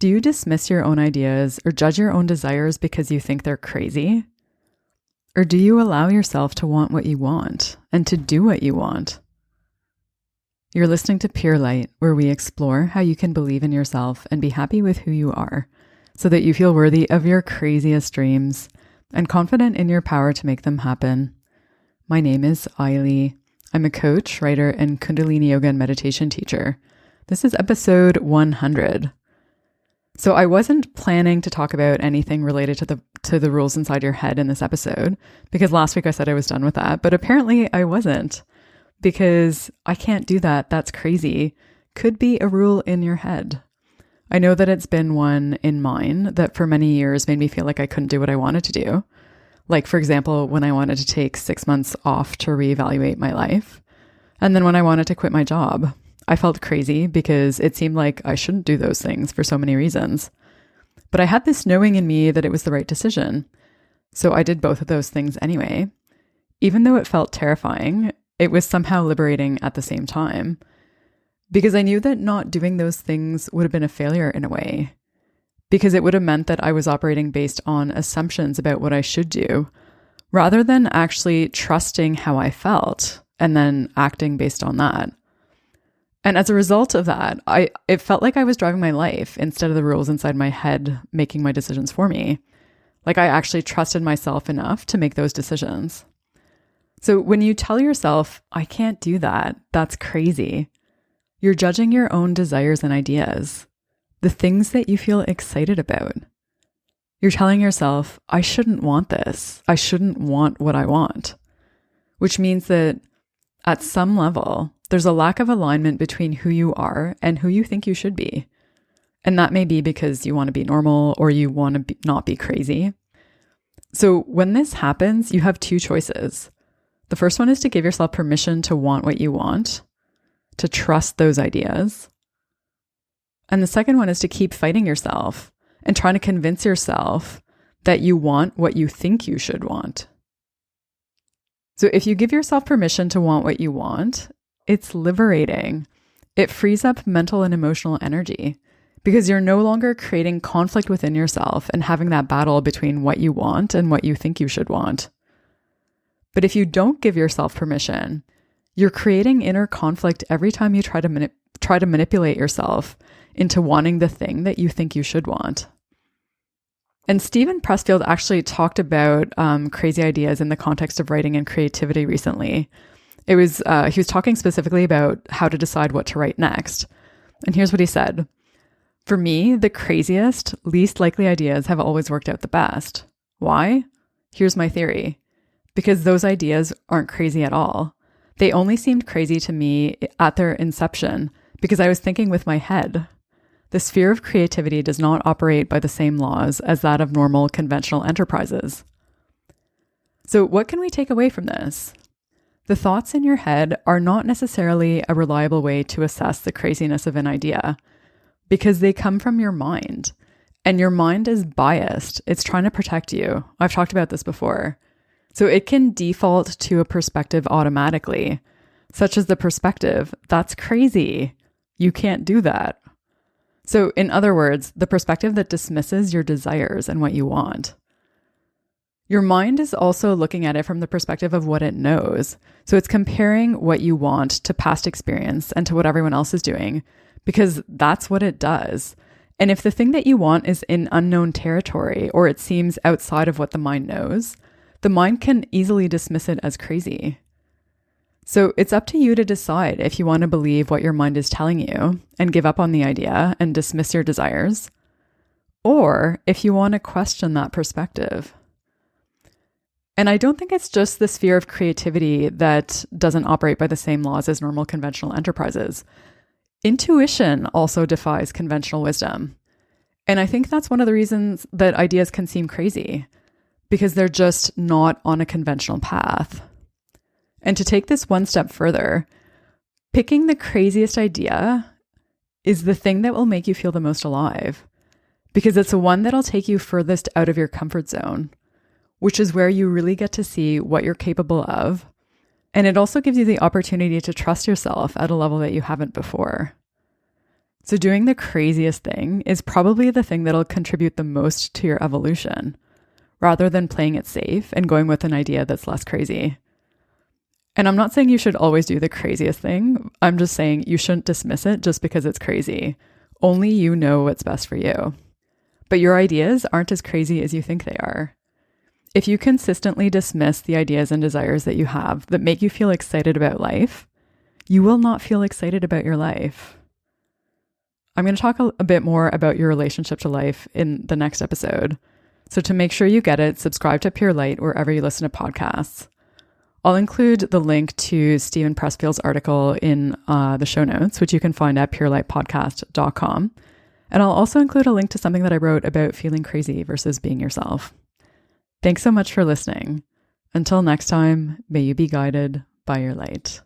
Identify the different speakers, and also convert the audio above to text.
Speaker 1: Do you dismiss your own ideas or judge your own desires because you think they're crazy? Or do you allow yourself to want what you want and to do what you want? You're listening to Pure Light, where we explore how you can believe in yourself and be happy with who you are so that you feel worthy of your craziest dreams and confident in your power to make them happen. My name is Ailey. I'm a coach, writer, and Kundalini yoga and meditation teacher. This is episode 100. So I wasn't planning to talk about anything related to the rules inside your head in this episode, because last week I said I was done with that, but apparently I wasn't, because I can't do that. That's crazy. Could be a rule in your head. I know that it's been one in mine that for many years made me feel like I couldn't do what I wanted to do. Like, for example, when I wanted to take 6 months off to reevaluate my life, and then when I wanted to quit my job. I felt crazy because it seemed like I shouldn't do those things for so many reasons. But I had this knowing in me that it was the right decision. So I did both of those things anyway. Even though it felt terrifying, it was somehow liberating at the same time. Because I knew that not doing those things would have been a failure in a way. Because it would have meant that I was operating based on assumptions about what I should do, rather than actually trusting how I felt and then acting based on that. And as a result of that, it felt like I was driving my life instead of the rules inside my head making my decisions for me. Like I actually trusted myself enough to make those decisions. So when you tell yourself, I can't do that, that's crazy, you're judging your own desires and ideas, the things that you feel excited about. You're telling yourself, I shouldn't want this. I shouldn't want what I want. Which means that at some level, there's a lack of alignment between who you are and who you think you should be. And that may be because you want to be normal or you want to not be crazy. So when this happens, you have two choices. The first one is to give yourself permission to want what you want, to trust those ideas. And the second one is to keep fighting yourself and trying to convince yourself that you want what you think you should want. So if you give yourself permission to want what you want, it's liberating. It frees up mental and emotional energy because you're no longer creating conflict within yourself and having that battle between what you want and what you think you should want. But if you don't give yourself permission, you're creating inner conflict every time you try to manipulate yourself into wanting the thing that you think you should want. And Steven Pressfield actually talked about crazy ideas in the context of writing and creativity recently. He was talking specifically about how to decide what to write next. And here's what he said. For me, the craziest, least likely ideas have always worked out the best. Why? Here's my theory. Because those ideas aren't crazy at all. They only seemed crazy to me at their inception because I was thinking with my head. The sphere of creativity does not operate by the same laws as that of normal conventional enterprises. So what can we take away from this? The thoughts in your head are not necessarily a reliable way to assess the craziness of an idea because they come from your mind, and your mind is biased. It's trying to protect you. I've talked about this before. So it can default to a perspective automatically, such as the perspective, that's crazy. You can't do that. So in other words, the perspective that dismisses your desires and what you want. Your mind is also looking at it from the perspective of what it knows. So it's comparing what you want to past experience and to what everyone else is doing, because that's what it does. And if the thing that you want is in unknown territory or it seems outside of what the mind knows, the mind can easily dismiss it as crazy. So it's up to you to decide if you want to believe what your mind is telling you and give up on the idea and dismiss your desires, or if you want to question that perspective. And I don't think it's just the sphere of creativity that doesn't operate by the same laws as normal conventional enterprises. Intuition also defies conventional wisdom. And I think that's one of the reasons that ideas can seem crazy, because they're just not on a conventional path. And to take this one step further, picking the craziest idea is the thing that will make you feel the most alive, because it's the one that'll take you furthest out of your comfort zone, which is where you really get to see what you're capable of. And it also gives you the opportunity to trust yourself at a level that you haven't before. So doing the craziest thing is probably the thing that'll contribute the most to your evolution, rather than playing it safe and going with an idea that's less crazy. And I'm not saying you should always do the craziest thing. I'm just saying you shouldn't dismiss it just because it's crazy. Only you know what's best for you. But your ideas aren't as crazy as you think they are. If you consistently dismiss the ideas and desires that you have that make you feel excited about life, you will not feel excited about your life. I'm going to talk a bit more about your relationship to life in the next episode. So to make sure you get it, subscribe to Pure Light wherever you listen to podcasts. I'll include the link to Stephen Pressfield's article in the show notes, which you can find at purelightpodcast.com. And I'll also include a link to something that I wrote about feeling crazy versus being yourself. Thanks so much for listening. Until next time, may you be guided by your light.